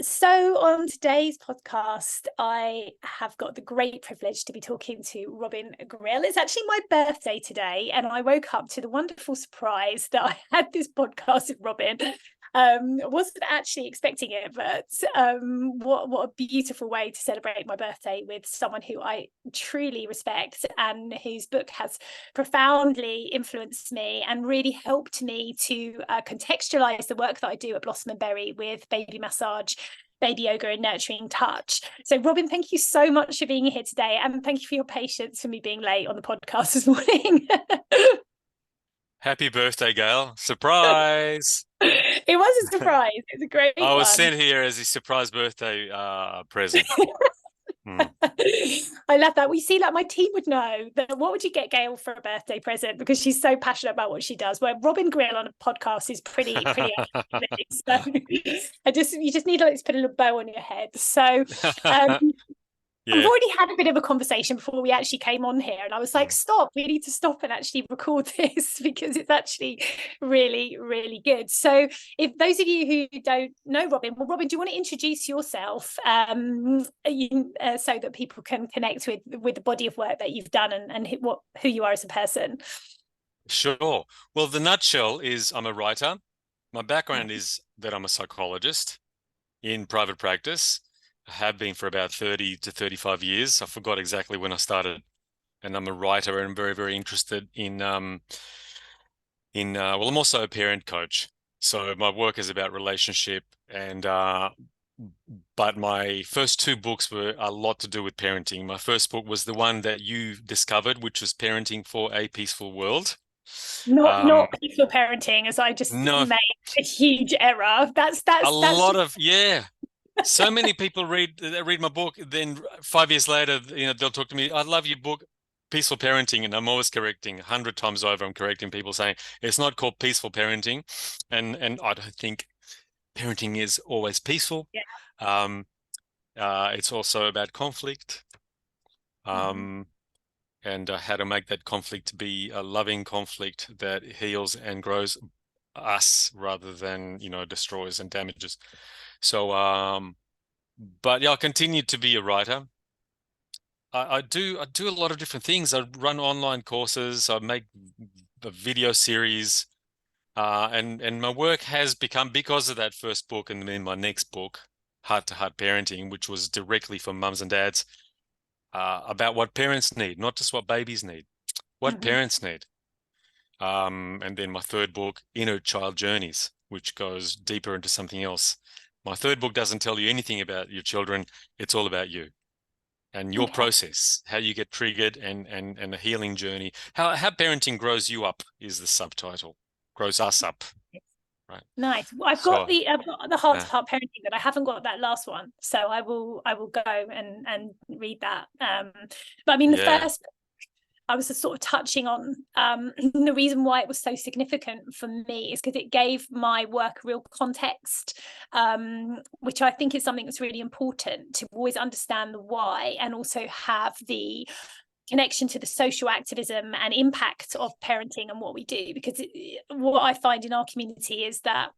So on today's podcast, I have got the great privilege to be talking to Robin Grille. It's actually my birthday today, and I woke up to the wonderful surprise that I had this podcast with Robin. I wasn't actually expecting it, but what a beautiful way to celebrate my birthday with someone who I truly respect and whose book has profoundly influenced me and really helped me to contextualize the work that I do at Blossom and Berry with baby massage, baby yoga and nurturing touch. So Robin, thank you so much for being here today, and thank you for your patience for me being late on the podcast this morning. Happy birthday, Gayle. Surprise. It was a surprise. It's a great I was one. sent here as a surprise birthday present. Mm. I love that. We see, like, my team would know that. What would you get Gayle for a birthday present? Because she's so passionate about what she does. Where Robin Grille on a podcast is pretty so you just need to put a little bow on your head. So I've Yeah. already had a bit of a conversation before we actually came on here, and I was like, Mm. stop, we need to stop and actually record this because it's actually really, really good. So if those of you who don't know Robin, well, Robin, do you want to introduce yourself so that people can connect with the body of work that you've done and who you are as a person? Sure. Well, the nutshell is I'm a writer. My background is that I'm a psychologist in private practice. I have been for about 30 to 35 years. I forgot exactly when I started. And I'm a writer and very, very interested well, I'm also a parent coach. So my work is about relationship and but my first two books were a lot to do with parenting. My first book was the one that you discovered, which was Parenting for a Peaceful World. Um, Not peaceful parenting, as I just no, made a huge error. a That's lot of, yeah. So many people read my book, then 5 years later, they'll talk to me, I love your book, Peaceful Parenting, and I'm always correcting 100 times over. I'm correcting people saying it's not called peaceful parenting, and I don't think parenting is always peaceful. yeah. Um, it's also about conflict, Mm-hmm. um, and how to make that conflict be a loving conflict that heals and grows us rather than, destroys and damages. So, but yeah, I'll continue to be a writer. I do a lot of different things. I run online courses. I make a video series. And my work has become, because of that first book and then my next book, Heart to Heart Parenting, which was directly for mums and dads, about what parents need, not just what babies need, what Mm-hmm. parents need. And then my third book, Inner Child Journeys, which goes deeper into something else. My third book doesn't tell you anything about your children. It's all about you and your Okay. process, how you get triggered and a healing journey. How parenting grows you up is the subtitle. Grows us up. Right. Nice. Well, So, I've got the heart uh, to heart parenting, but I haven't got that last one. So I will go and read that. But I mean, the yeah. first I was just sort of touching on the reason why it was so significant for me is because it gave my work real context, which I think is something that's really important to always understand the why and also have the connection to the social activism and impact of parenting and what we do. Because what I find in our community is that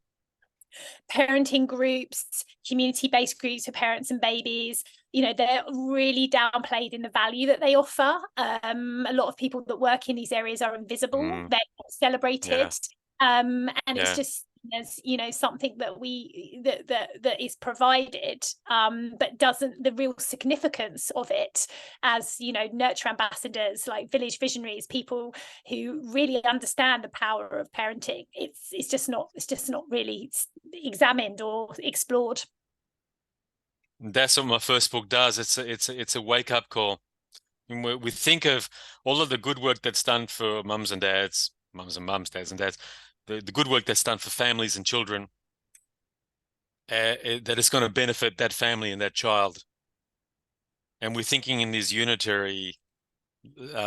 parenting groups, community-based groups for parents and babies, they're really downplayed in the value that they offer. A lot of people that work in these areas are invisible, Mm, they're not celebrated. yeah. And it's Yeah. just as something that that is provided, but doesn't, the real significance of it as nurture ambassadors, like village visionaries, people who really understand the power of parenting. It's just not really examined or explored. That's what my first book does. It's a wake-up call. And we think of all of the good work that's done for mums and dads, mums, dads and dads, the good work that's done for families and children, that it's going to benefit that family and that child. And we're thinking in these unitary,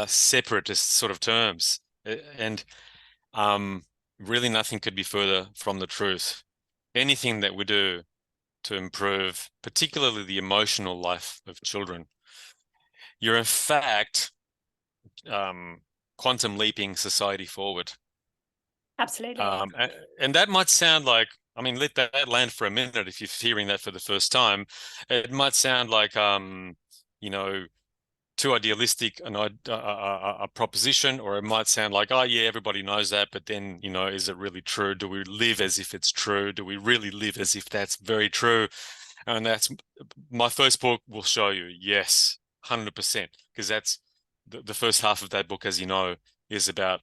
separatist sort of terms. And um, really nothing could be further from the truth. Anything that we do to improve, particularly the emotional life of children, you're in fact um, quantum leaping society forward. Absolutely. Um, and that might sound like I mean, let that land for a minute. If you're hearing that for the first time, it might sound like, you know, too idealistic a proposition, or it might sound like, oh yeah, everybody knows that, but then, you know, is it really true? Do we live as if it's true? Do we really live as if that's very true? And that's my first book will show you, yes, 100%, because that's the first half of that book, as you know, is about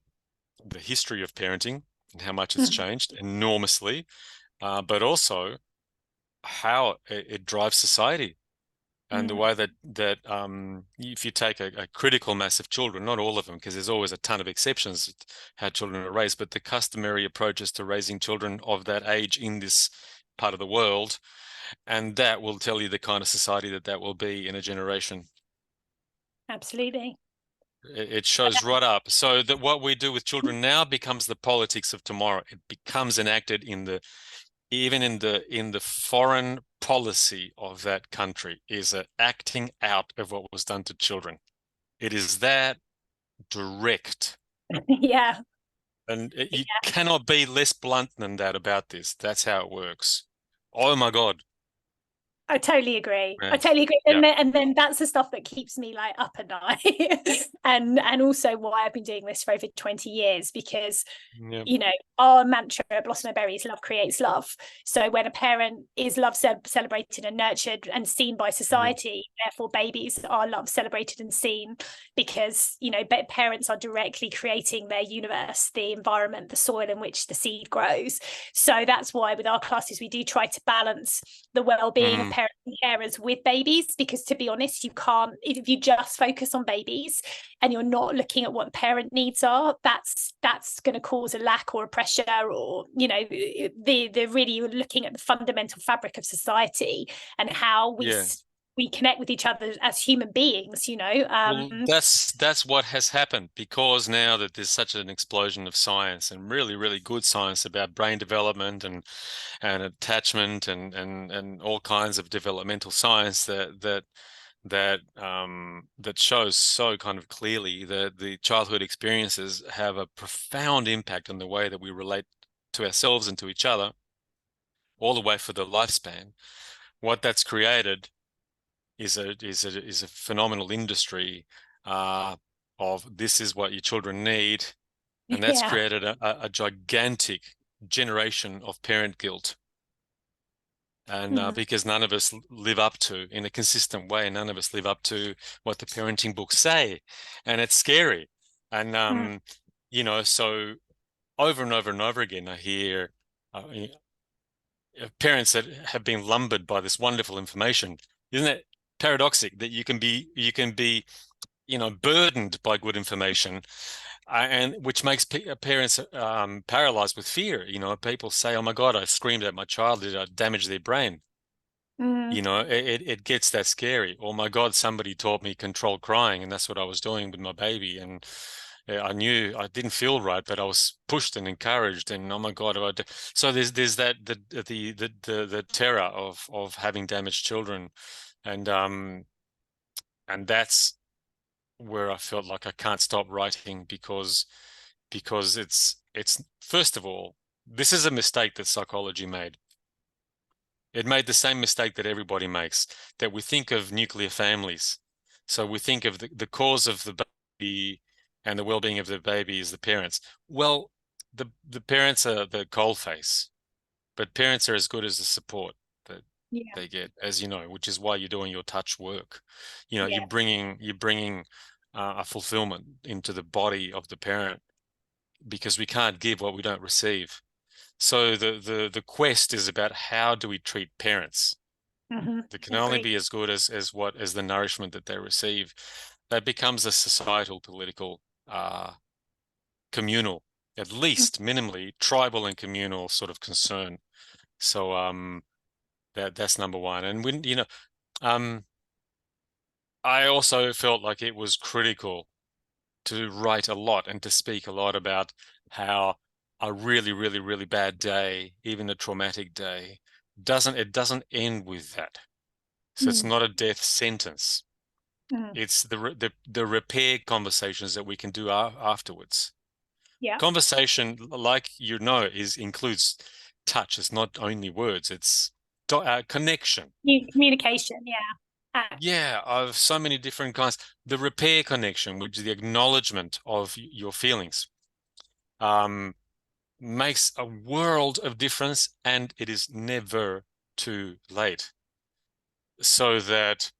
the history of parenting and how much it's changed enormously, but also how it drives society and the way that if you take a critical mass of children, not all of them, because there's always a ton of exceptions how children are raised, but the customary approaches to raising children of that age in this part of the world, and that will tell you the kind of society that will be in a generation. Absolutely. It shows right up. So that what we do with children now becomes the politics of tomorrow. It becomes enacted in the even in the foreign policy of that country is an acting out of what was done to children. It is that direct. Yeah. And you cannot be less blunt than that about this. That's how it works. Oh my God. I totally agree. Yeah. I totally agree. Yeah. And then that's the stuff that keeps me like up at night. and also why I've been doing this for over 20 years, because Yeah. you know, our mantra at Blossom and Berry is love creates love. So when a parent is love celebrated and nurtured and seen by society, therefore babies are love celebrated and seen, because, you know, parents are directly creating their universe, the environment, the soil in which the seed grows. So that's why with our classes, we do try to balance the well-being of parents and carers with babies, because to be honest, you can't, if you just focus on babies and you're not looking at what the parent needs are, that's going to cause a lack or a pressure, or, you know, the really, you're looking at the fundamental fabric of society and how we connect with each other as human beings, you know. Well, that's what has happened, because now that there's such an explosion of science, and really, really good science about brain development and attachment and all kinds of developmental science that shows so kind of clearly that the childhood experiences have a profound impact on the way that we relate to ourselves and to each other, all the way for the lifespan. What that's created is a phenomenal industry of this is what your children need, and that's created a gigantic generation of parent guilt. And because none of us live up to, in a consistent way, none of us live up to what the parenting books say, and it's scary. And you know, so over and over and over again, I hear parents that have been lumbered by this wonderful information. Isn't it paradoxic that you can be, you know, burdened by good information, and which makes parents paralyzed with fear. You know, people say, "Oh my God, I screamed at my child. Did I damage their brain?" You know, it gets that scary. Oh my God, somebody taught me controlled crying, and that's what I was doing with my baby. And I knew I didn't feel right, but I was pushed and encouraged. And oh my God, so there's that the terror of having damaged children, and that's where I felt like I can't stop writing, because it's first of all, this is a mistake that psychology made. It made the same mistake that everybody makes, that we think of nuclear families. So we think of the cause of the baby and the well-being of the baby is the parents. Well, the parents are the coalface, but parents are as good as the support that they get, as you know, which is why you're doing your touch work. You know, you're bringing a fulfillment into the body of the parent, because we can't give what we don't receive. So the quest is about how do we treat parents that can only be as good as the nourishment that they receive. That becomes a societal, political, communal, at least minimally tribal and communal sort of concern. So that's number one. And when I also felt like it was critical to write a lot and to speak a lot about how a really, really, really bad day, even a traumatic day, doesn't end with that. So it's not a death sentence. It's the repair conversations that we can do afterwards. Yeah. Conversation, like you know, includes touch. It's not only words, it's connection. Communication, yeah. Yeah, of so many different kinds. The repair connection, which is the acknowledgement of your feelings, um, makes a world of difference, and it is never too late. So that,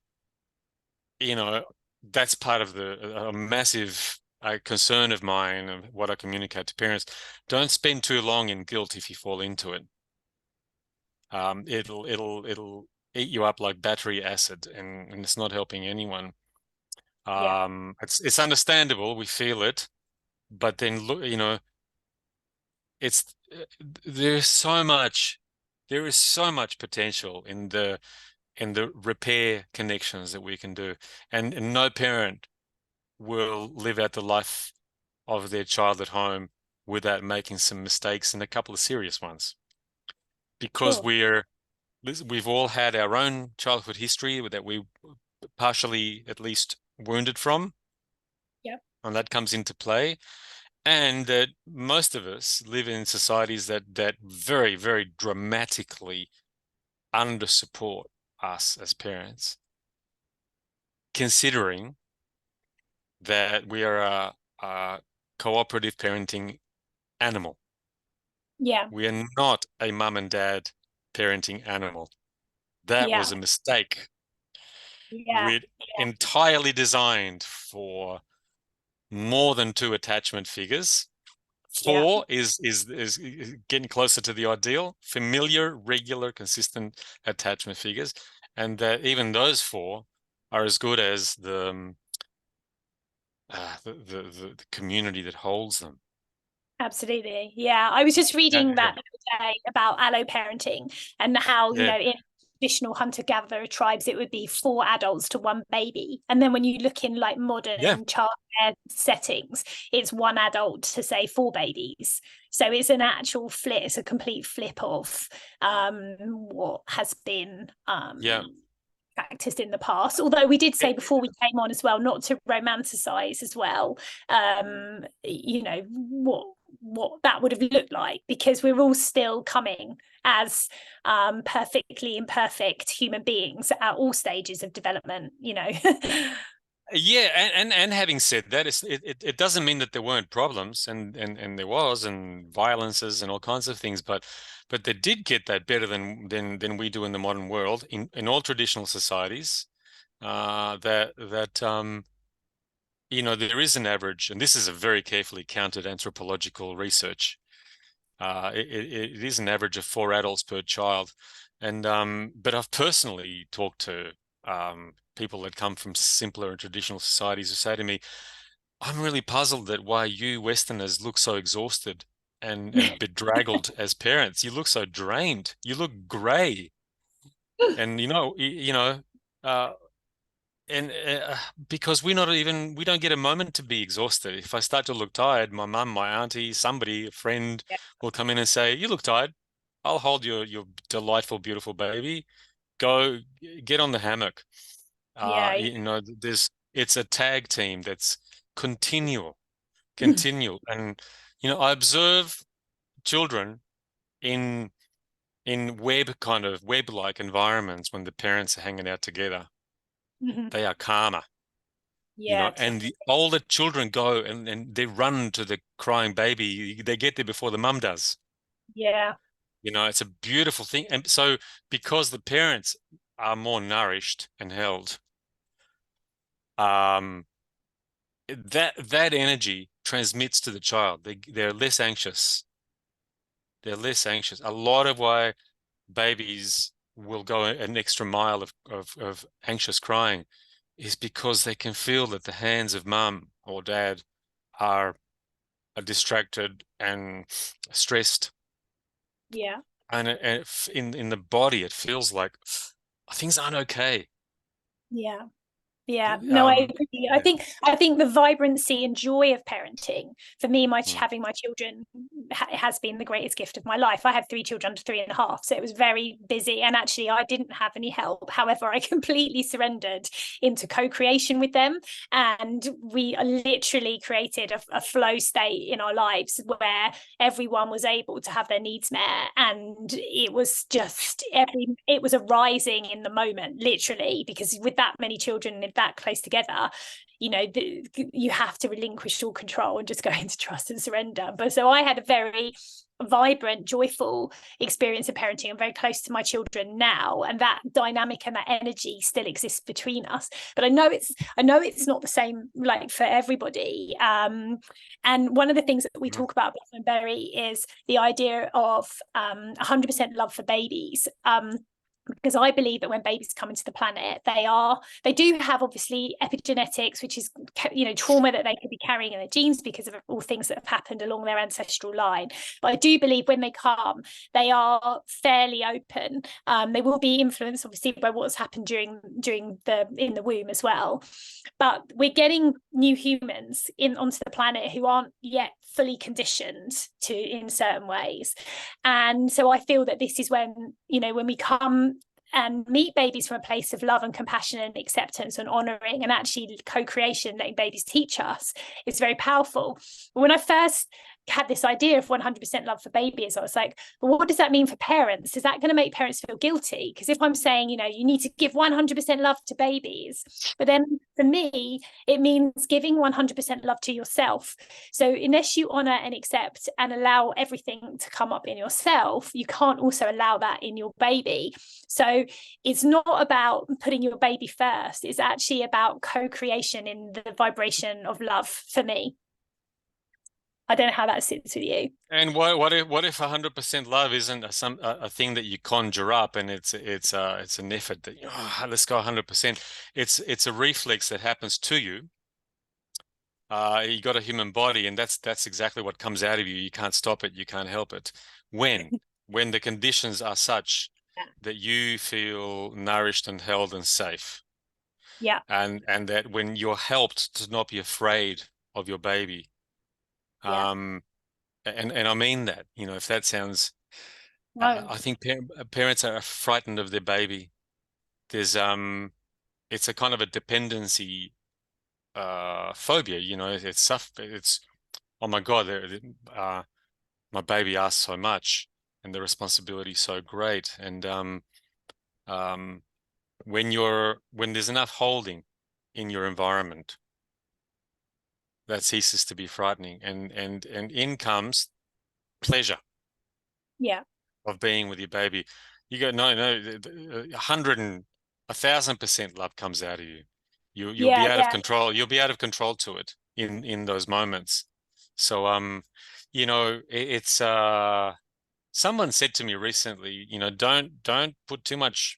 you know, that's part of a massive concern of mine of what I communicate to parents. Don't spend too long in guilt if you fall into it. It'll eat you up like battery acid, and it's not helping anyone. Yeah. It's understandable, we feel it, but then look, it's there's so much, there is so much potential in the repair connections that we can do, and no parent will live out the life of their child at home without making some mistakes and a couple of serious ones, because Sure. we've all had our own childhood history that we partially at least wounded from, Yeah. and that comes into play. And that most of us live in societies that very, very dramatically under support us as parents, considering that we are a cooperative parenting animal. Yeah. We are not a mum and dad parenting animal. That Yeah. was a mistake. Yeah. We're entirely designed for more than two attachment figures. Yeah. Four is getting closer to the ideal. Familiar, regular, consistent attachment figures, and that even those four are as good as the community that holds them. Absolutely. Yeah. I was just Yeah, reading yeah, that the other day about allo parenting and how, yeah, in traditional hunter-gatherer tribes, it would be four adults to one baby. And then when you look in like yeah. modern childcare settings, it's one adult to say four babies. So it's an actual flip, it's a complete flip of what has been Yeah. practiced in the past, although we did say before we came on as well not to romanticize as well what that would have looked like, because we're all still coming as perfectly imperfect human beings at all stages of development. Yeah, and having said that, it doesn't mean that there weren't problems, and there was, and violences and all kinds of things, but they did get that better than we do in the modern world in all traditional societies. There is an average, and this is a very carefully counted anthropological research. It is an average of four adults per child, and but I've personally talked to people that come from simpler and traditional societies who say to me, "I'm really puzzled that why you Westerners look so exhausted and bedraggled as parents. You look so drained. You look grey, and uh, and because we don't get a moment to be exhausted. If I start to look tired, my mum, my auntie, somebody, a friend Yeah. will come in and say, "You look tired. I'll hold your delightful, beautiful baby. Go get on the hammock." Yeah. It's a tag team that's continual, continual, and I observe children in web-like environments when the parents are hanging out together. Mhm. They are calmer. Yeah, And the older children go and they run to the crying baby. They get there before the mum does. yeah, It's a beautiful thing. And so because the parents are more nourished and held, um, that energy transmits to the child. They're less anxious. They're less anxious. A lot of why babies will go an extra mile of anxious crying is because they can feel that the hands of mum or dad are distracted and stressed, yeah, and in the body it feels like things aren't okay. yeah. Yeah, no, I Um, agree. yeah. I think the vibrancy and joy of parenting for me, Mm. having my children has been the greatest gift of my life. I had three children under 3.5, so it was very busy, and actually, I didn't have any help. However, I completely surrendered into co-creation with them, and we literally created a flow state in our lives where everyone was able to have their needs met, and it was just it was a rising in the moment, literally, because with that many children that close together, you have to relinquish all control and just go into trust and surrender. But so I had a very vibrant, joyful experience of parenting. I'm very close to my children now, and that dynamic and that energy still exists between us. But I know it's not the same like for everybody. And one of the things that we talk about with Berry is the idea of 100% love for babies. Because I believe that when babies come into the planet, they do have obviously epigenetics, which is trauma that they could be carrying in their genes because of all things that have happened along their ancestral line. But I do believe when they come, they are fairly open. They will be influenced obviously by what's happened during in the womb as well. But we're getting new humans onto the planet who aren't yet fully conditioned to in certain ways. And so I feel that this is when we come and meet babies from a place of love and compassion and acceptance and honoring and actually co-creation, letting babies teach us, is very powerful. But when I first had this idea of 100% love for babies, I was like, well, what does that mean for parents? Is that going to make parents feel guilty? Because if I'm saying, you need to give 100% love to babies, but then for me, it means giving 100% love to yourself. So unless you honor and accept and allow everything to come up in yourself, you can't also allow that in your baby. So it's not about putting your baby first. It's actually about co-creation in the vibration of love for me. I don't know how that sits with you. And what if 100% love isn't a thing that you conjure up, and it's an effort that let's go 100%. It's a reflex that happens to you. You got a human body, and that's exactly what comes out of you. You can't stop it. You can't help it. When the conditions are such Yeah. that you feel nourished and held and safe, Yeah. and that when you're helped to not be afraid of your baby, Yeah. um, and I mean that, if that sounds, No. I think parents are frightened of their baby. There's it's a kind of a dependency phobia. It's oh my God, my baby asks so much, and the responsibility is so great. And um, when there's enough holding in your environment, that ceases to be frightening, and in comes pleasure Yeah. of being with your baby. You go, no, 1,000% love comes out of you. You'll Yeah. be out of Yeah. control. You'll be out of control to it in those moments. So it's someone said to me recently, don't put too much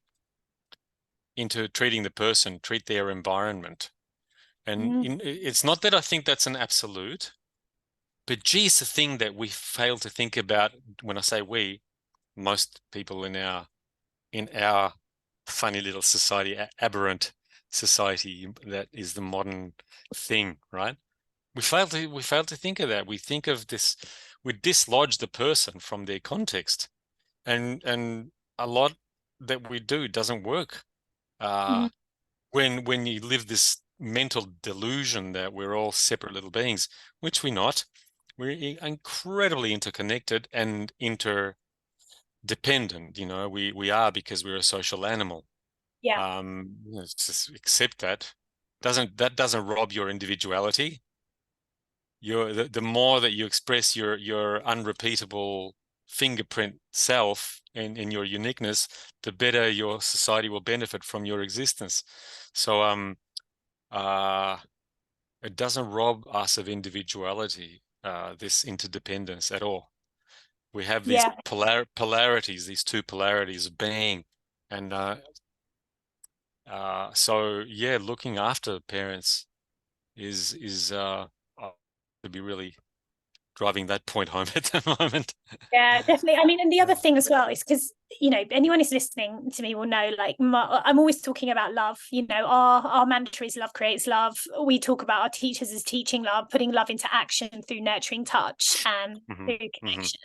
into treating the person, treat their environment. And Mm. it's not that I think that's an absolute, but geez, the thing that we fail to think about, when I say we, most people in our funny little society, aberrant society that is the modern thing, right? We fail to think of that. We think of this, we dislodge the person from their context, and a lot that we do doesn't work. Mm. When you live this mental delusion that we're all separate little beings, which we're not. We're incredibly interconnected and interdependent. We are, because we're a social animal. Yeah. Just accept that. Doesn't rob your individuality. The more that you express your unrepeatable fingerprint self in your uniqueness, the better your society will benefit from your existence. So uh it doesn't rob us of individuality, this interdependence at all. We have these Yeah. polarities, these two polarities of being, and so yeah, looking after parents is to be really driving that point home at the moment. Yeah, definitely. I mean, and the other thing as well is because, anyone who's listening to me will know, like, I'm always talking about love. Our mantra is love creates love. We talk about our teachers as teaching love, putting love into action through nurturing touch and Mm-hmm. through Mm-hmm. connection.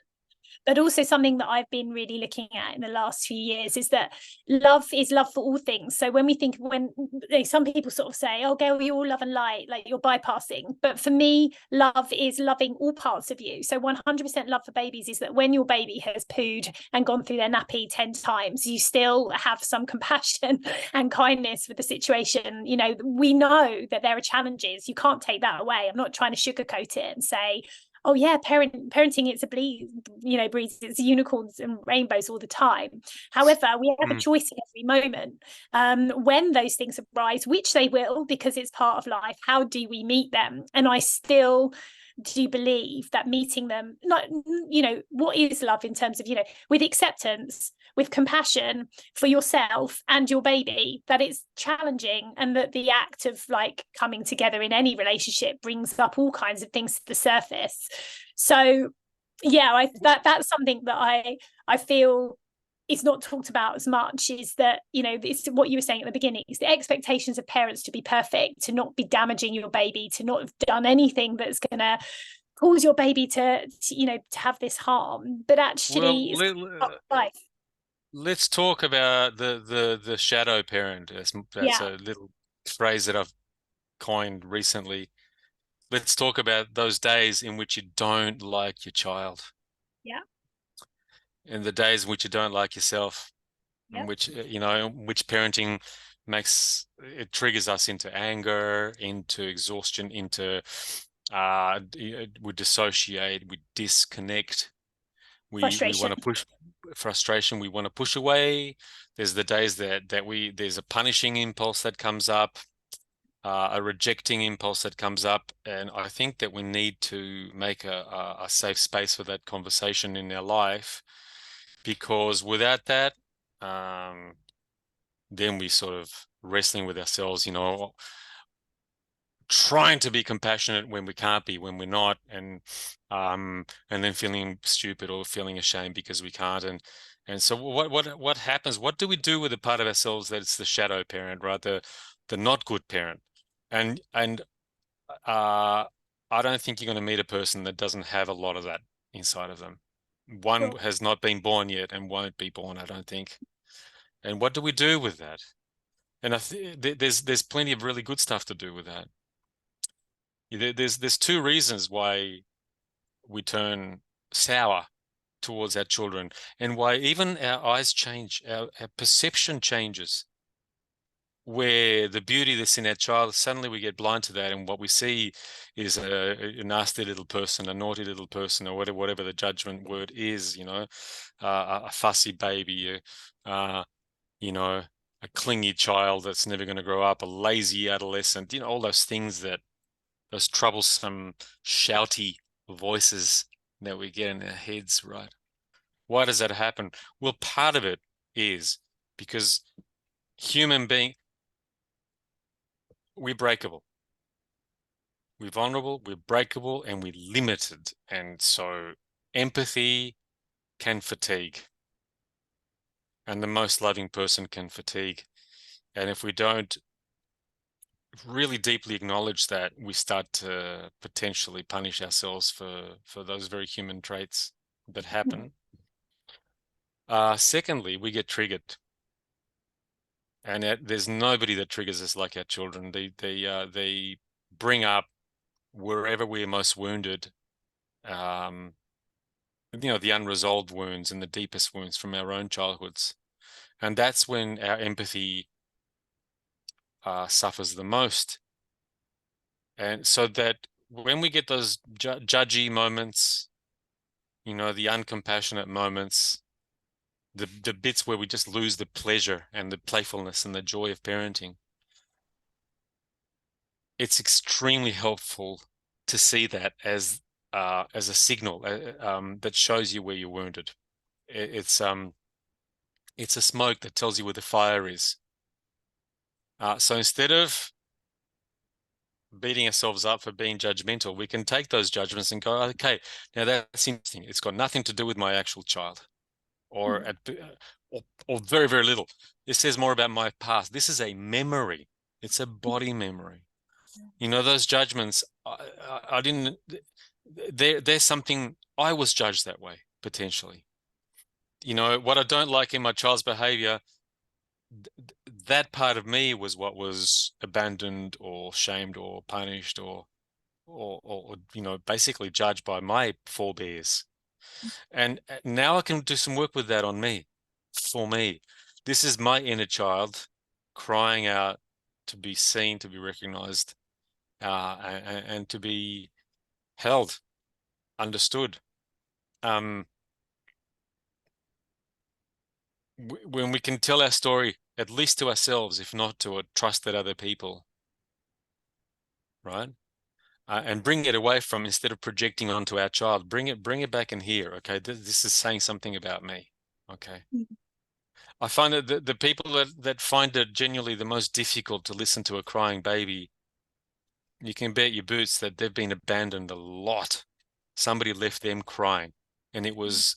But also something that I've been really looking at in the last few years is that love is love for all things. So when some people sort of say, oh, Gayle, you're all love and light, like you're bypassing. But for me, love is loving all parts of you. So 100% love for babies is that when your baby has pooed and gone through their nappy 10 times, you still have some compassion and kindness for the situation. We know that there are challenges. You can't take that away. I'm not trying to sugarcoat it and say, oh yeah, parenting, it's a breeze, it's unicorns and rainbows all the time. However, we have a choice in every moment. When those things arise, which they will, because it's part of life, how do we meet them? And I still do believe that meeting them, not, what is love in terms of, with acceptance, with compassion for yourself and your baby, that it's challenging, and that the act of like coming together in any relationship brings up all kinds of things to the surface. So yeah, that's something that I feel is not talked about as much, is that, it's what you were saying at the beginning, it's the expectations of parents to be perfect, to not be damaging your baby, to not have done anything that's going to cause your baby to have this harm, but Well, actually it's life. let's talk about the shadow parent. That's Yeah, a little phrase that I've coined recently. Let's talk about those days in which you don't like your child, yeah, and the days in which you don't like yourself, yeah, in which which parenting makes it triggers us into anger, into exhaustion, into we dissociate, we disconnect. We want frustration. to push frustration. We want to push away. There's the days that there's a punishing impulse that comes up, a rejecting impulse that comes up, and I think that we need to make a safe space for that conversation in our life, because without that, um, then we sort of wrestling with ourselves, trying to be compassionate when we can't be, when we're not, and then feeling stupid or feeling ashamed because we can't. And so what happens? What do we do with the part of ourselves that it's the shadow parent, right? The not good parent. And uh I don't think you're going to meet a person that doesn't have a lot of that inside of them. One Sure. has not been born yet and won't be born, I don't think. And what do we do with that? And there's plenty of really good stuff to do with that. There's two reasons why we turn sour towards our children, and why even our eyes change, our perception changes, where the beauty that's in our child, suddenly we get blind to that, and what we see is a nasty little person, a naughty little person, or whatever the judgment word is, a fussy baby, uh, you know, a clingy child that's never going to grow up, a lazy adolescent, all those things, that those troublesome, shouty voices that we get in our heads, right? Why does that happen? Well, part of it is because human being, we're breakable. We're vulnerable, we're breakable, and we're limited. And so empathy can fatigue. And the most loving person can fatigue. And if we don't really deeply acknowledge that, we start to potentially punish ourselves for those very human traits that happen. Secondly, we get triggered, and there's nobody that triggers us like our children. They bring up wherever we're most wounded, um, the unresolved wounds and the deepest wounds from our own childhoods, and that's when our empathy suffers the most. And so that when we get those judgy moments, the uncompassionate moments, the bits where we just lose the pleasure and the playfulness and the joy of parenting, it's extremely helpful to see that as a signal that shows you where you're wounded. It's a smoke that tells you where the fire is. So instead of beating ourselves up for being judgmental. We can take those judgments and go, okay, now that's interesting. It's got nothing to do with my actual child, or Mm. or very, very little. This says more about my past. This is a memory. It's a body memory. You know, those judgments, I didn't, there's something, I was judged that way, potentially. You know, what I don't like in my child's behavior, that part of me was what was abandoned or shamed or punished or you know, basically judged by my forebears. And now I can do some work with that on me, for me. This is my inner child crying out to be seen, to be recognized, and to be held, understood. Um, when we can tell our story, at least to ourselves, if not to a trusted other people, right? And bring it away from, instead of projecting onto our child, bring it back in here. Okay, this is saying something about me. Okay. Mm. I find that the people that find it genuinely the most difficult to listen to a crying baby, you can bet your boots that they've been abandoned a lot. Somebody left them crying, and it was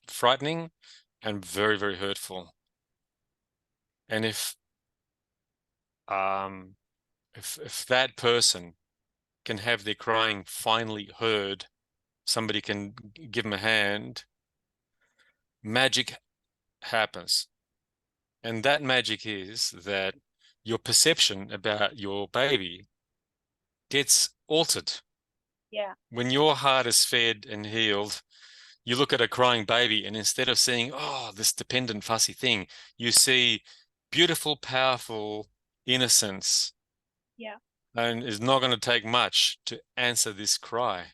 frightening and very, very hurtful. And um if that person can have their crying finally heard, somebody can give them a hand, magic happens. And that magic is that your perception about your baby gets altered. Yeah. When your heart is fed and healed, you look at a crying baby, and instead of seeing, oh, this dependent, fussy thing, you see beautiful, powerful innocence. Yeah. And it's not going to take much to answer this cry.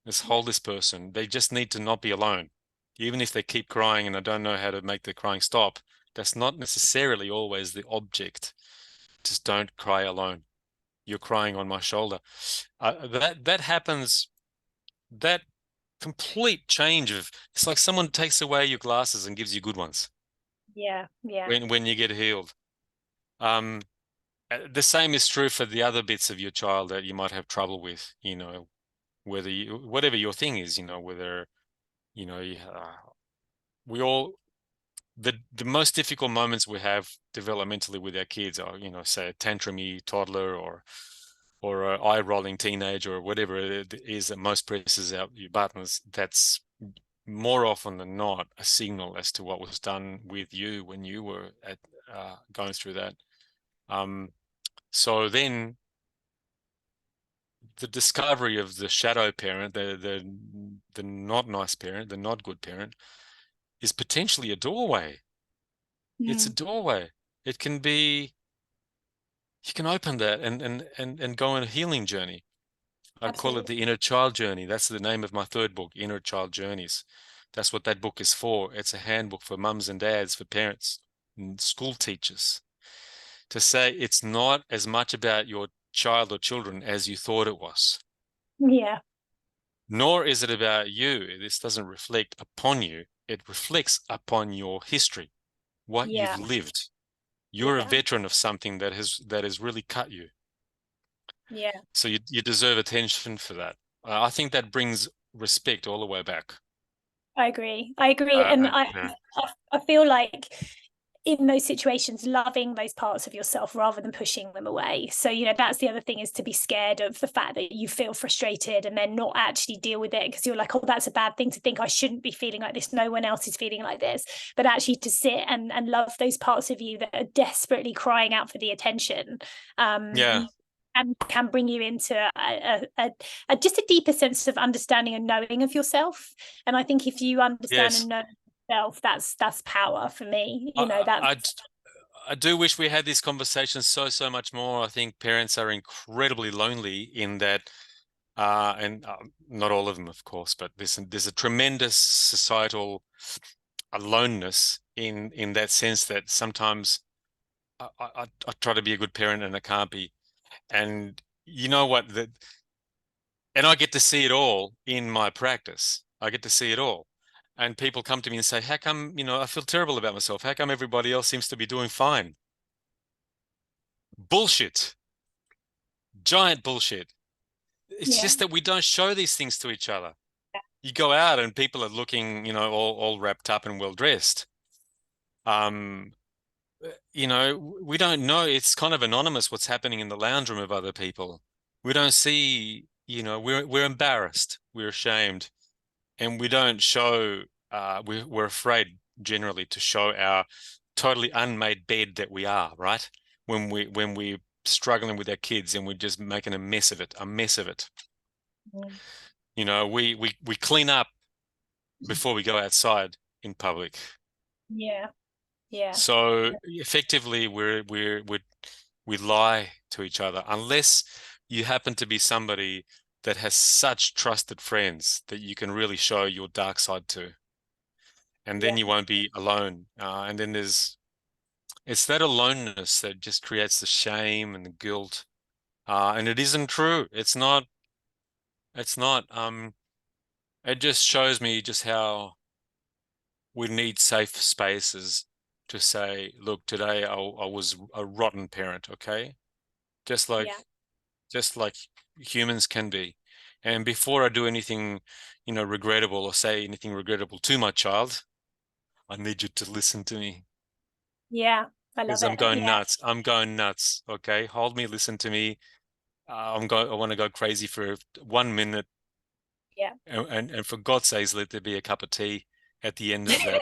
Let's Yeah. hold this person. They just need to not be alone. Even if they keep crying and I don't know how to make the crying stop, that's not necessarily always the object. Just don't cry alone. You're crying on my shoulder. That happens. That complete change of, it's like someone takes away your glasses and gives you good ones Yeah. Yeah. when you get healed. Um, the same is true for the other bits of your child that you might have trouble with. You know, whatever your thing is. You know, whether you know we all, the most difficult moments we have developmentally with our kids are, you know, say a tantrumy toddler or a eye rolling teenager or whatever it is that most presses out your buttons. That's more often than not a signal as to what was done with you when you were going through that. So then the discovery of the shadow parent, the not nice parent, the not good parent, is potentially a doorway. It's a Mm. doorway. It can be, you can open that and go on a healing journey. I call it Absolutely. the inner child journey. That's the name of my third book, Inner Child Journeys. That's what that book is for. It's a handbook for mums and dads, for parents and school teachers, to say it's not as much about your child or children as you thought it was. Yeah. Nor is it about you. This doesn't reflect upon you. It reflects upon your history, what Yeah. you've lived. You're a Yeah. veteran of something that has really cut you. Yeah. So you deserve attention for that. I think that brings respect all the way back. I agree. I agree. And Yeah. I feel like in those situations, loving those parts of yourself rather than pushing them away. So, you know, that's the other thing, is to be scared of the fact that you feel frustrated and then not actually deal with it because you're like, oh, that's a bad thing to think. I shouldn't be feeling like this. No one else is feeling like this. But actually to sit and love those parts of you that are desperately crying out for the attention. Yeah. And can bring you into a just a deeper sense of understanding and knowing of yourself. And I think if you understand and Yes. know yourself, that's power for me. You know, I, that's I, I do wish we had these conversations so much more. I think parents are incredibly lonely in that, and not all of them, of course, but there's a tremendous societal aloneness in that sense that sometimes I try to be a good parent and I can't be. And you know what? And I get to see it all in my practice. I get to see it all. And people come to me and say, how come, you know, I feel terrible about myself. How come everybody else seems to be doing fine? Bullshit. Giant bullshit. It's Yeah. just that we don't show these things to each other. You go out and people are looking, all wrapped up and well dressed. Um, we don't know. It's kind of anonymous what's happening in the lounge room of other people. We don't see, we're embarrassed, we're ashamed, and we don't show. We're afraid generally to show our totally unmade bed that we are, right? When we're struggling with our kids and we're just making a mess of it, a mess of it. Mm. We clean up before we go outside in public. Yeah. Yeah. So effectively, we lie to each other unless you happen to be somebody that has such trusted friends that you can really show your dark side to, and then Yeah. you won't be alone. And then it's that aloneness that just creates the shame and the guilt. And it isn't true. It's not. It's not. It just shows me just how we need safe spaces to say, look, today I was a rotten parent, okay? Just like Yeah. just like humans can be. And before I do anything, regrettable or say anything regrettable to my child, I need you to listen to me Yeah. I love because I'm it. going Yeah. nuts. I'm going nuts. Okay, hold me, listen to me. I want to go crazy for 1 minute, Yeah. and for God's sakes, let there be a cup of tea at the end of that.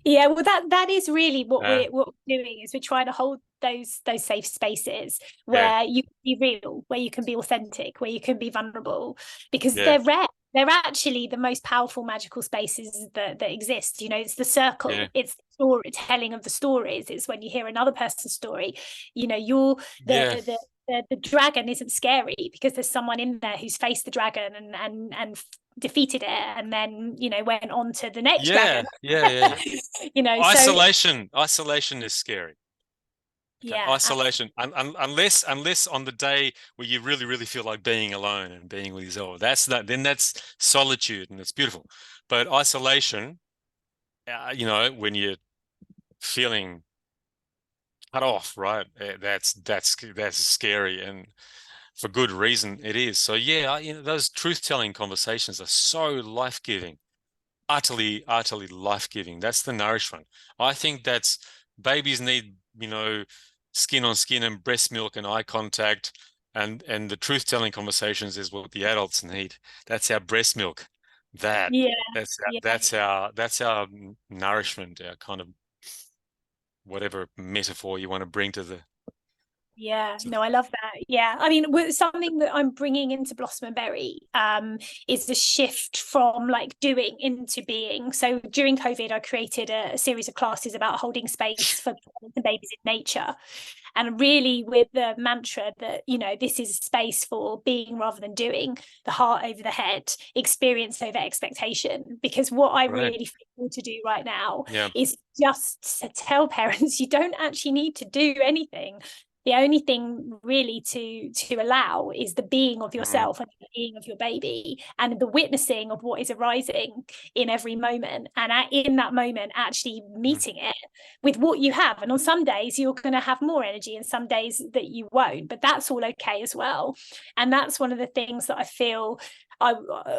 Yeah, well, that is really Uh, what we're doing is we're trying to hold those safe spaces yeah, where you can be real, where you can be authentic, where you can be vulnerable, because yeah, they're rare. They're actually the most powerful magical spaces that exist. It's the yeah, circle, it's the storytelling of the stories. It's when you hear another person's story, you're yeah, the dragon isn't scary because there's someone in there who's faced the dragon and defeated it and then went on to the next yeah, dragon. yeah, yeah. So Isolation is scary. Okay, yeah, isolation, unless on the day where you really, really feel like being alone and being with yourself, then that's solitude and it's beautiful. But isolation, when you're feeling cut off, right? That's scary, and for good reason it is. So yeah, those truth-telling conversations are so life-giving. Utterly, utterly life-giving. That's the nourishment. I think that's babies need, skin on skin and breast milk and eye contact, and the truth-telling conversations is what the adults need. That's our breast milk. That yeah, that's yeah. that's our nourishment, our kind of whatever metaphor you want to bring to the Yeah, to no, I love that. Yeah, I mean, something that I'm bringing into Blossom and Berry is the shift from like doing into being. So during COVID, I created a series of classes about holding space for babies in nature, and really with the mantra that this is a space for being rather than doing, the heart over the head, experience over expectation. Because what I right. really feel to do right now Yeah. is just to tell parents you don't actually need to do anything. The only thing really to allow is the being of Mm, yourself and the being of your baby and the witnessing of what is arising in every moment, and in that moment actually mm, meeting it with what you have. And on some days you're going to have more energy and some days that you won't, but that's all okay as well. And that's one of the things that I feel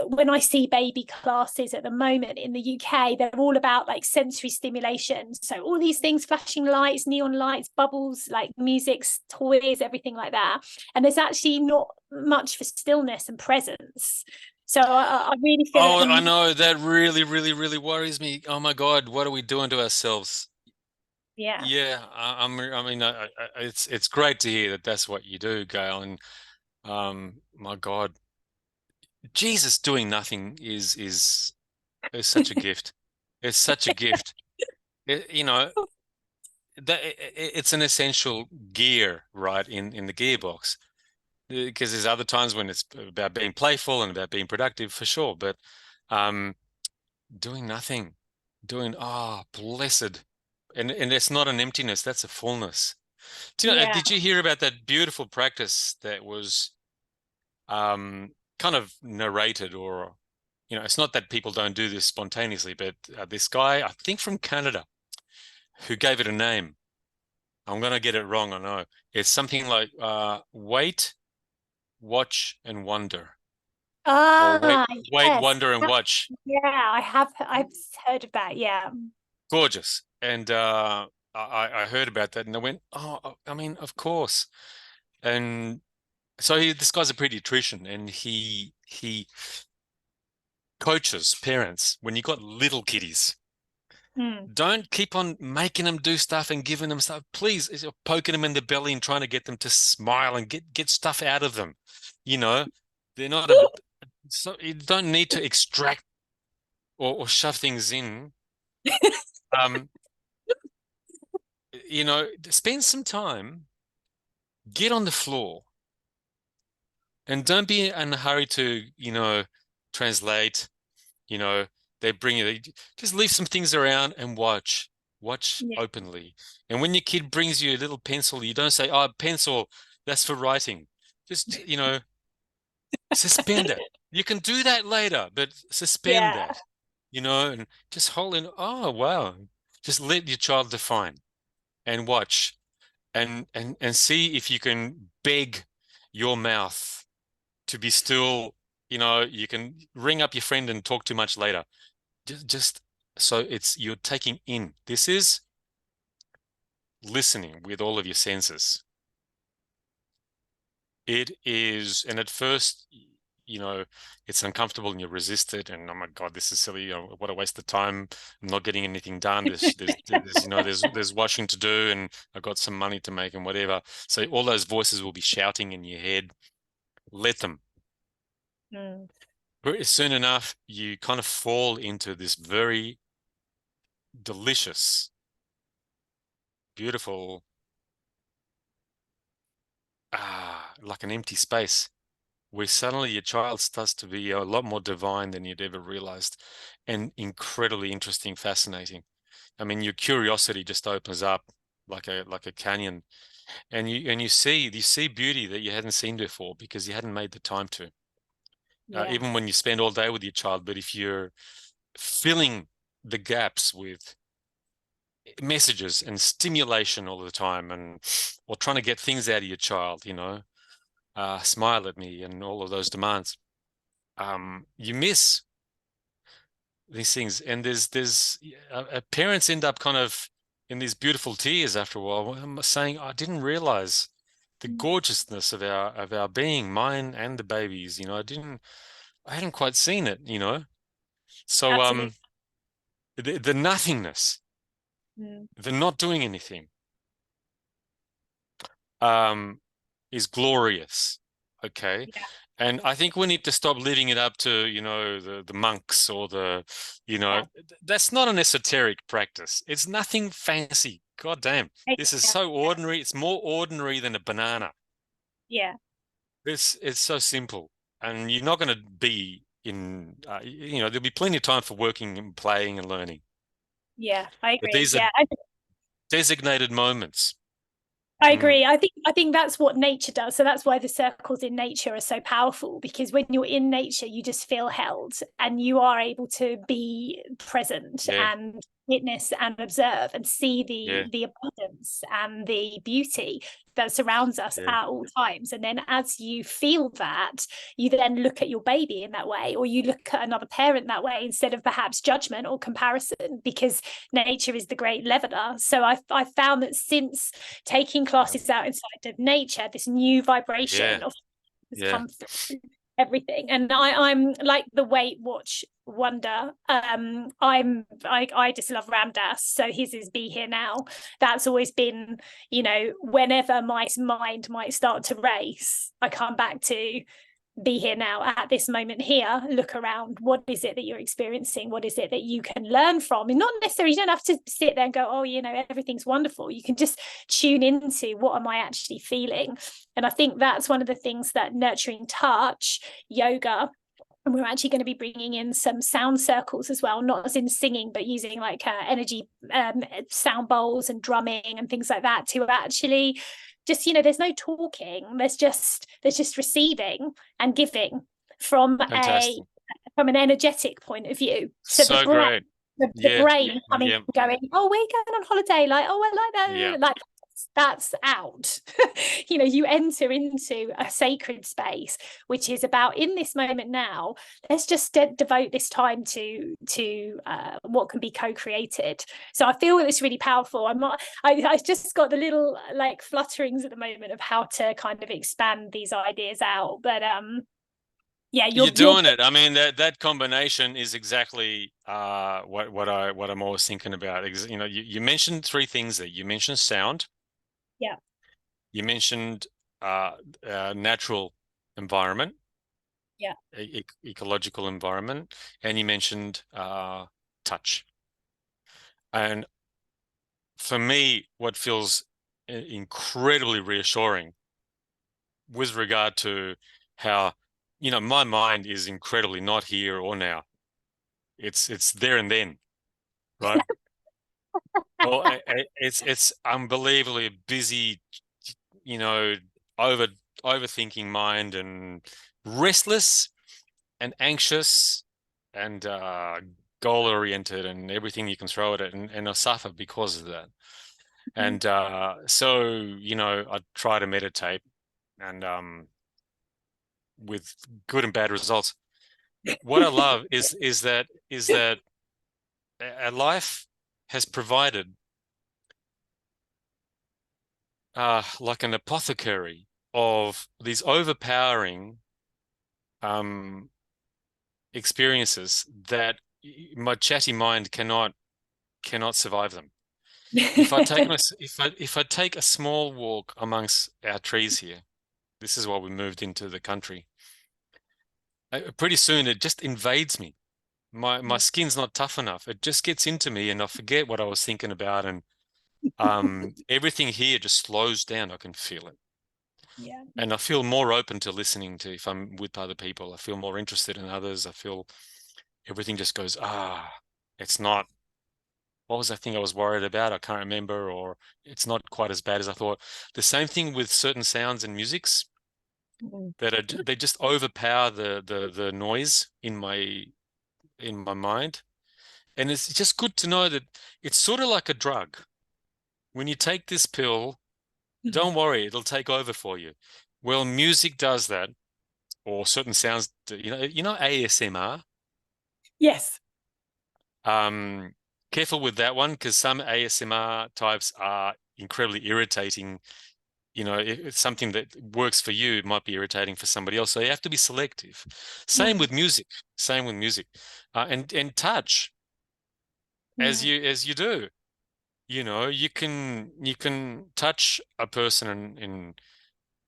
when I see baby classes at the moment in the UK, they're all about like sensory stimulation. So all these things, flashing lights, neon lights, bubbles, like music, toys, everything like that. And there's actually not much for stillness and presence. So I really feel like oh, when I you, know that really, really, really worries me. Oh my God, what are we doing to ourselves? yeah, Yeah, I mean, it's great to hear that that's what you do, Gail. And my God, Jesus doing nothing is such a gift. It's such a gift. It, you know, it's an essential gear, right, in the gearbox. Because there's other times when it's about being playful and about being productive for sure, but um, doing nothing, blessed, and it's not an emptiness, that's a fullness. yeah, Did you hear about that beautiful practice that was kind of narrated, or it's not that people don't do this spontaneously, but this guy, I think from Canada, who gave it a name. I'm gonna get it wrong, I know. It's something like wait. watch and wonder, or Ah, wait, yes. wonder and watch. Yeah, I've heard of that. Yeah. Gorgeous. And I heard about that and I went, oh, I mean, of course. And so this guy's a pediatrician, and he coaches parents when you got little kiddies. Mm. Don't keep on making them do stuff and giving them stuff. Please, you're poking them in the belly and trying to get them to smile and get stuff out of them. You know, they're not a, so you don't need to extract or shove things in. Um, spend some time, get on the floor, and don't be in a hurry to, translate. You know, they bring you, just leave some things around and watch Yeah. openly. And when your kid brings you a little pencil, you don't say, oh, pencil, that's for writing. Just, suspend it. You can do that later, but suspend Yeah. that, and just hold in. Oh, wow. Just let your child define and watch and see if you can beg your mouth to be still. You can ring up your friend and talk too much later. Just so you're taking in. This is listening with all of your senses. It is, and at first, it's uncomfortable and you resist it. And oh my God, this is silly. What a waste of time. I'm not getting anything done. There's washing to do, and I've got some money to make and whatever. So all those voices will be shouting in your head. Let them. Mm. Soon enough, you kind of fall into this very delicious, beautiful, like an empty space where suddenly your child starts to be a lot more divine than you'd ever realized, and incredibly interesting, fascinating. I mean, your curiosity just opens up like a canyon, and you see beauty that you hadn't seen before because you hadn't made the time to. Yeah. Even when you spend all day with your child, but if you're filling the gaps with messages and stimulation all the time, or trying to get things out of your child, smile at me and all of those demands, you miss these things. And there's parents end up kind of in these beautiful tears after a while. I'm saying, I didn't realize the gorgeousness of our being, mine and the babies. I hadn't quite seen it. So Absolutely. the nothingness, Mm. the not doing anything, um, is glorious. Okay. Yeah. And I think we need to stop leaving it up to, the monks or Yeah. that's not an esoteric practice. It's nothing fancy. God damn. This is Yeah. so ordinary. It's more ordinary than a banana. Yeah. It's so simple. And you're not going to be there'll be plenty of time for working and playing and learning. Yeah. I But agree. these are Yeah. designated moments. I Mm, agree. I think that's what nature does. So that's why the circles in nature are so powerful, because when you're in nature, you just feel held and you are able to be present yeah, and witness and observe and see yeah, the abundance and the beauty that surrounds us yeah, at all times. And then as you feel that, you then look at your baby in that way, or you look at another parent that way, instead of perhaps judgment or comparison, because nature is the great leveler. So I've found that since taking classes out inside of nature, this new vibration yeah, of has yeah. come through everything. And I'm like the Weight Watch wonder. I just love Ramdas, so his is Be Here Now. That's always been, whenever my mind might start to race, I come back to be here now at this moment here. Look around. What is it that you're experiencing? What is it that you can learn from? And not necessarily, you don't have to sit there and go, oh, everything's wonderful. You can just tune into, what am I actually feeling? And I think that's one of the things that nurturing touch yoga, and we're actually going to be bringing in some sound circles as well, not as in singing, but using like energy sound bowls and drumming and things like that, to actually just, there's no talking, there's just receiving and giving from Fantastic. an energetic point of view. So the So great. the Yeah, brain coming yeah, and going, oh, we're going on holiday, like, oh, I like yeah, that, like that's out. You enter into a sacred space, which is about, in this moment now, let's just devote this time to what can be co-created. So I feel it's really powerful. I just got the little like flutterings at the moment of how to kind of expand these ideas out, but yeah, you're doing it. I mean, that combination is exactly what I'm always thinking about. You mentioned three things there. You mentioned sound. Yeah. You mentioned natural environment. Yeah. Ecological environment, and you mentioned touch. And for me, what feels incredibly reassuring with regard to how, my mind is incredibly not here or now. It's there and then, right? Well, it's unbelievably busy, you know, over overthinking mind, and restless and anxious and goal oriented, and everything you can throw at it, and I suffer because of that. And so I try to meditate, and with good and bad results. What I love is that our life has provided like an apothecary of these overpowering experiences that my chatty mind cannot survive them. If I take a small walk amongst our trees here, this is why we moved into the country. Pretty soon it just invades me. My skin's not tough enough. It just gets into me, and I forget what I was thinking about, and everything here just slows down. I can feel it. Yeah. And I feel more open to listening to, if I'm with other people. I feel more interested in others. I feel everything just goes, it's not, what was that thing I was worried about? I can't remember, or it's not quite as bad as I thought. The same thing with certain sounds and musics that they just overpower the noise in my mind. And it's just good to know that it's sort of like a drug. When you take this pill, don't worry, it'll take over for you. Well, music does that, or certain sounds, ASMR. Yes. Careful with that one, because some ASMR types are incredibly irritating. It's something that works for you, it might be irritating for somebody else. So you have to be selective. Same with music. Same with music, and touch, as you do. You can touch a person, and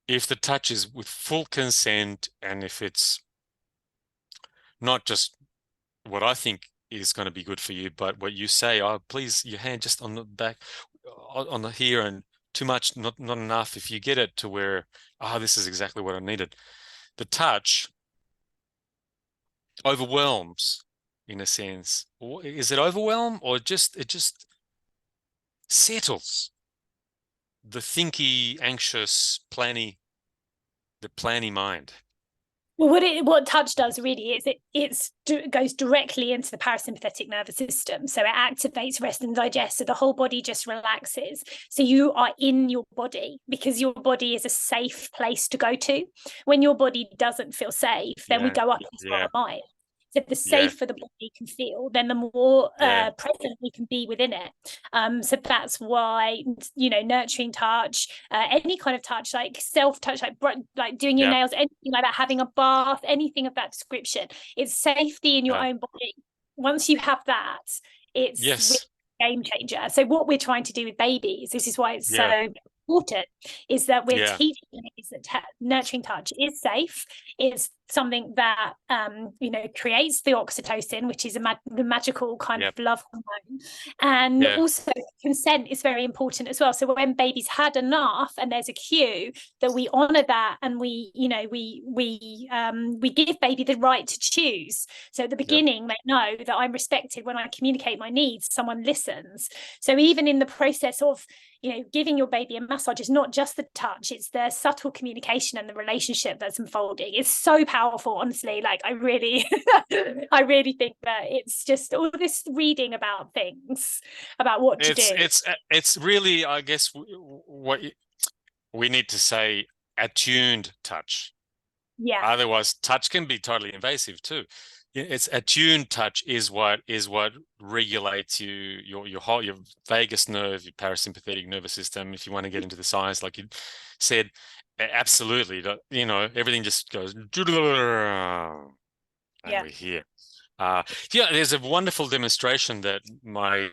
if the touch is with full consent, and if it's not just what I think is going to be good for you, but what you say, oh, please, your hand just on the back, on the here, and too much, not enough. If you get it to where, this is exactly what I needed. The touch overwhelms, in a sense. Or is it overwhelm, or it just settles the thinky, anxious, the planny mind? Well, what touch does really is it goes directly into the parasympathetic nervous system. So it activates rest and digest. So the whole body just relaxes. So you are in your body, because your body is a safe place to go to. When your body doesn't feel safe, then we go up into our mind. So the safer the body can feel, then the more present we can be within it. So that's why, nurturing touch, any kind of touch, like self-touch, like doing your nails, anything like that, having a bath, anything of that description, it's safety in your own body. Once you have that, it's really a game changer. So what we're trying to do with babies, this is why it's so important, is that we're teaching babies that nurturing touch is safe. It's something that creates the oxytocin, which is the magical kind of love hormone, and also consent is very important as well. So when baby's had enough and there's a cue, that we honor that, and we give baby the right to choose. So at the beginning, they know that I'm respected. When I communicate my needs, someone listens. So even in the process of giving your baby a massage, is not just the touch, it's the subtle communication and the relationship that's unfolding. It's so powerful, honestly. Like, I really I really think that it's just all this reading about things, about what to do. It's really, I guess, what we need to say attuned touch. Yeah. Otherwise, touch can be totally invasive too. It's attuned touch is what regulates your whole your vagus nerve, your parasympathetic nervous system. If you want to get into the science, like you said, absolutely. You know, everything just goes and Yeah. we're here. Yeah, there's a wonderful demonstration that my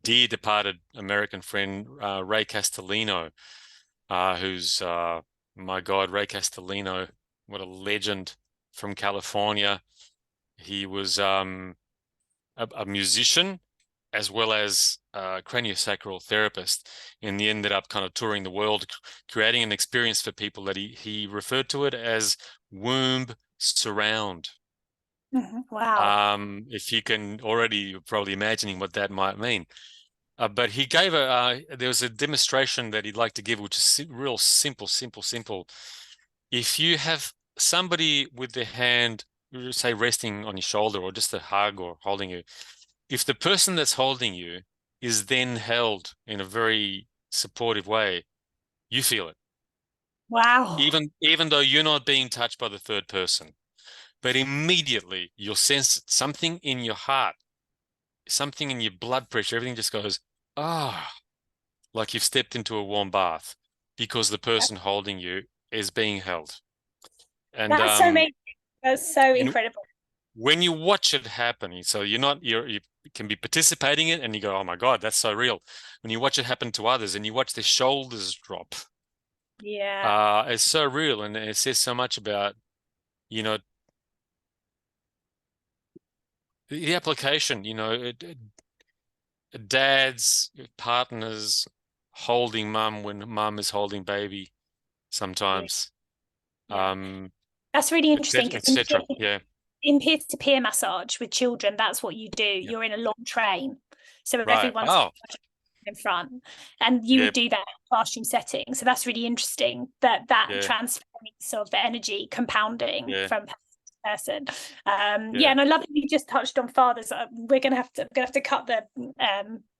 dear departed American friend Ray Castellino, who's my God, Ray Castellino, what a legend from California. He was a musician as well as a craniosacral therapist, and he ended up kind of touring the world, creating an experience for people that he referred to it as womb surround. Wow. If you can already, you're probably imagining what that might mean. But he gave there was a demonstration that he'd like to give, which is real simple. If you have somebody with their hand, say, resting on your shoulder or just a hug or holding you, if the person that's holding you is then held in a very supportive way, you feel it, Wow. even though you're not being touched by the third person. But immediately you'll sense something in your heart, something in your blood pressure, everything just goes, ah, like you've stepped into a warm bath because the person holding you is being held. And That's so amazing. That's so you know, incredible. when you watch it happen, so you can be participating in it and you go, oh my God, that's so real. When you watch it happen to others and you watch their shoulders drop, Yeah. it's so real, and it says so much about, you know, the application, you know, dads, partners holding mum when mum is holding baby Yeah. sometimes, Yeah. That's really interesting etc., because etc. Yeah, in peer-to-peer massage with children, that's what you do. yeah, You're in a long train. So right. everyone's Oh, in front, and you yeah, would do that in a classroom setting. So that's really interesting that yeah, transference of the energy compounding yeah, from person. Yeah, yeah. and I love that you just touched on fathers. We're gonna have to cut the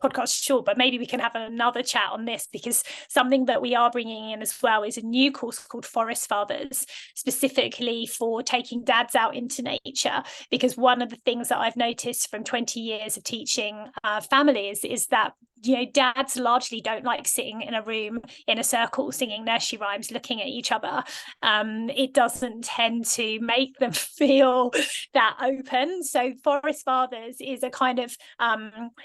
podcast short, but maybe we can have another chat on this, because something that we are bringing in as well is a new course called Forest Fathers, specifically for taking dads out into nature. Because one of the things that I've noticed from 20 years of teaching families is that, you know, dads largely don't like sitting in a room in a circle singing nursery rhymes looking at each other. It doesn't tend to make them feel that open. So Forest Fathers is a kind of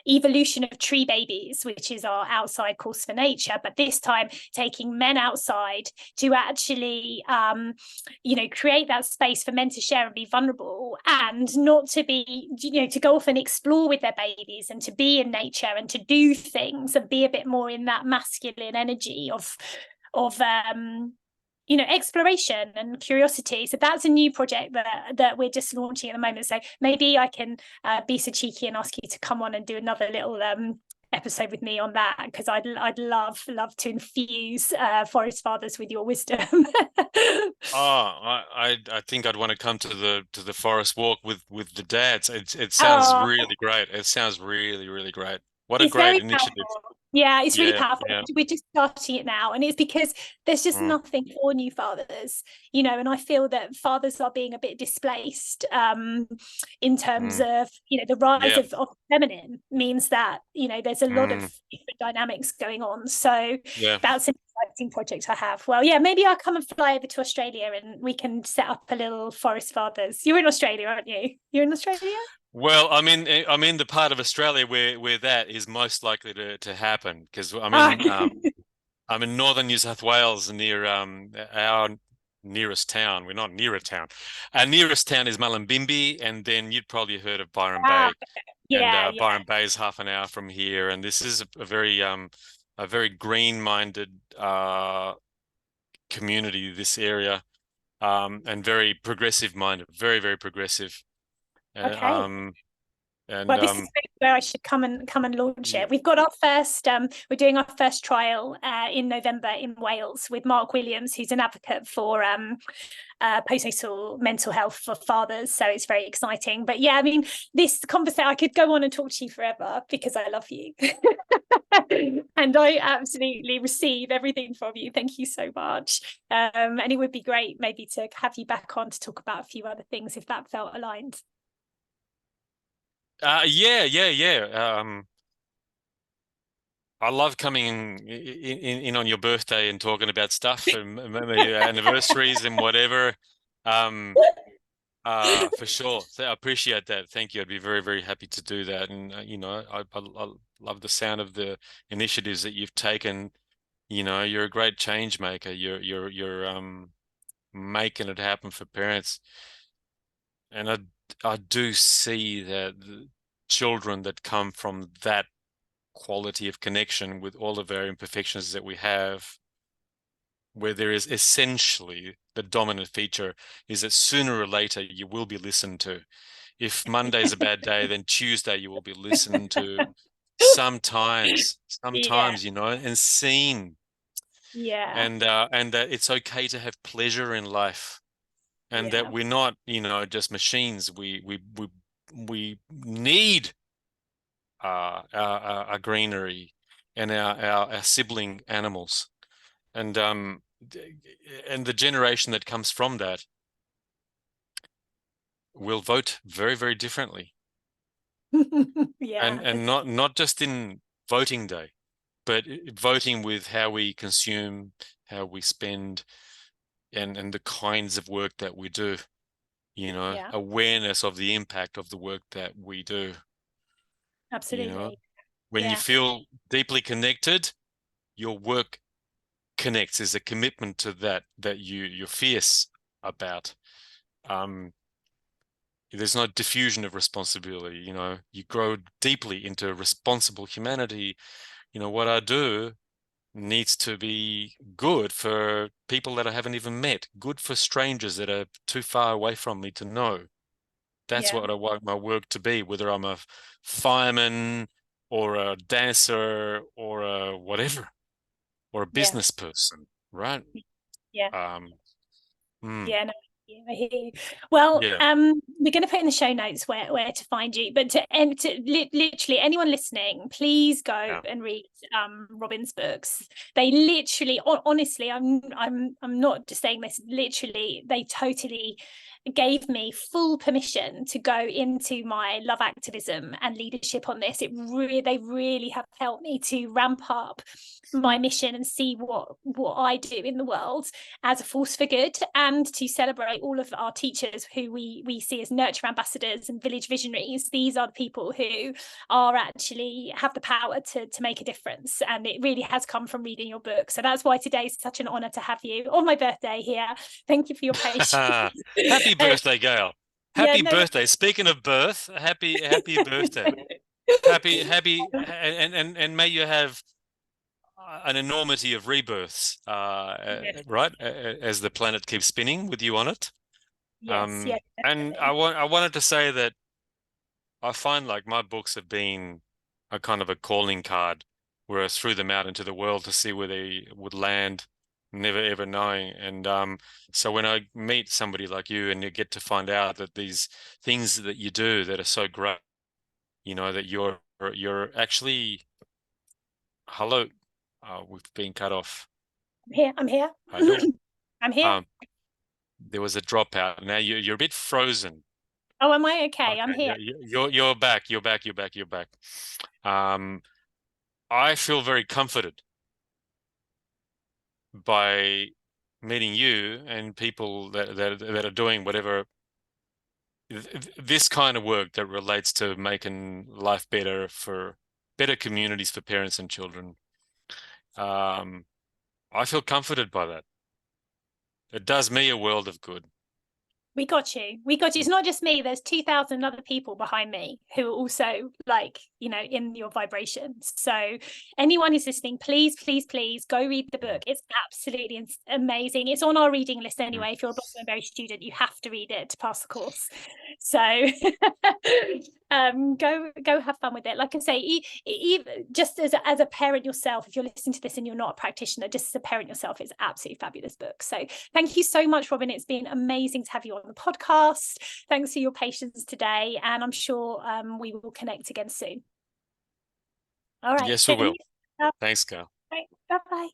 evolution of Tree Babies, which is our outside course for nature, but this time taking men outside to actually create that space for men to share and be vulnerable, and not to be, to go off and explore with their babies and to be in nature and to do things and be a bit more in that masculine energy of exploration and curiosity. So that's a new project that we're just launching at the moment. So maybe I can be so cheeky and ask you to come on and do another little episode with me on that, because I'd love to infuse Forest Fathers with your wisdom. I think I'd want to come to the forest walk with the dads. It sounds Oh, really great. It sounds really, really great. What a it's great very initiative. powerful. Yeah, it's really Yeah, powerful. yeah. We're just starting it now, and it's because there's just Mm, nothing for new fathers, and I feel that fathers are being a bit displaced in terms mm, of, the rise yeah. of feminine means that, there's a lot of Mm, different dynamics going on. So yeah. that's an exciting project I have. Well, yeah, maybe I'll come and fly over to Australia and we can set up a little Forest Fathers. You're in Australia, aren't you? You're in Australia? Well, I'm in the part of Australia where that is most likely to happen, because Ah, I'm in northern New South Wales, near our nearest town. We're not near a town. Our nearest town is Mullumbimby, and then you'd probably heard of Byron ah, Bay. And yeah, Byron Bay is half an hour from here, and this is a very green-minded community, this area, and very progressive-minded, very, very progressive. Uh, okay. um, and Well, this is where I should come and launch yeah. it. We've got our first, we're doing our first trial in November in Wales with Mark Williams, who's an advocate for postnatal mental health for fathers. So it's very exciting. But yeah, I mean, this conversation, I could go on and talk to you forever because I love you. And I absolutely receive everything from you. Thank you so much. And it would be great maybe to have you back on to talk about a few other things if that felt aligned. Yeah. I love coming in on your birthday and talking about stuff and maybe anniversaries and whatever. Um, for sure. I appreciate that. Thank you. I'd be very, very happy to do that. And I love the sound of the initiatives that you've taken. You're a great change maker. You're making it happen for parents. And I do see that the children that come from that quality of connection with all of our imperfections that we have, where there is essentially the dominant feature is that sooner or later you will be listened to. If Monday's a bad day, then Tuesday you will be listened to. Sometimes, Yeah, and seen, yeah, and that it's okay to have pleasure in life, and that yeah, we're not, just machines. We need our greenery and our sibling animals, and and the generation that comes from that will vote very, very differently, yeah, and not just in voting day, but voting with how we consume, how we spend, and the kinds of work that we do. yeah, Awareness of the impact of the work that we do. You know, absolutely. when you Yeah, feel deeply connected, your work connects. There's a commitment to that you're fierce about. Um, there's no diffusion of responsibility. You grow deeply into responsible humanity. What I do needs to be good for people that I haven't even met, good for strangers that are too far away from me to know. That's yeah, what I want my work to be, whether I'm a fireman or a dancer or a whatever, or a yeah, business person, right? yeah. Um, mm, Yeah, no, yeah, I hear you. Well, yeah, we're going to put in the show notes where to find you. But literally anyone listening, please go yeah. and read Robin's books. They literally, honestly, I'm not just saying this. Literally, they totally gave me full permission to go into my love activism and leadership on this. They really have helped me to ramp up my mission and see what I do in the world as a force for good, and to celebrate all of our teachers who we see as nurture ambassadors and village visionaries. These are the people who are actually have the power to make a difference, and it really has come from reading your book. So that's why today is such an honor to have you on my birthday here. Thank you for your patience. Happy uh, birthday, Gail. yeah, Happy no. birthday. Speaking of birth, happy birthday. Happy, and may you have an enormity of rebirths, Yes, right? As the planet keeps spinning with you on it. yes, yeah, And definitely. I wanted to say that I find like my books have been a kind of a calling card where I threw them out into the world to see where they would land, never ever knowing. And so when I meet somebody like you and you get to find out that these things that you do that are so great, that you're actually hello, we've been cut off. I'm here. How you doing? I'm here. Um, there was a dropout. Now you're a bit frozen. Oh, am I okay? I'm Okay, here. you're back. You're back. Um, I feel very comforted by meeting you and people that are doing whatever this kind of work that relates to making life better for better communities for parents and children. Um, I feel comforted by that. It does me a world of good. We got you. We got you. It's not just me. There's 2,000 other people behind me who are also in your vibrations. So anyone who's listening, please, please, please go read the book. It's absolutely amazing. It's on our reading list Mm. anyway. If you're a Blossom and Berry student, you have to read it to pass the course. So go have fun with it. Like I say, just as a parent yourself, if you're listening to this and you're not a practitioner, just as a parent yourself, it's absolutely fabulous book. So thank you so much, Robin. It's been amazing to have you on the podcast. Thanks for your patience today, and I'm sure we will connect again soon. All right, Yes, we will. Thanks, Gayle. Right. Bye bye.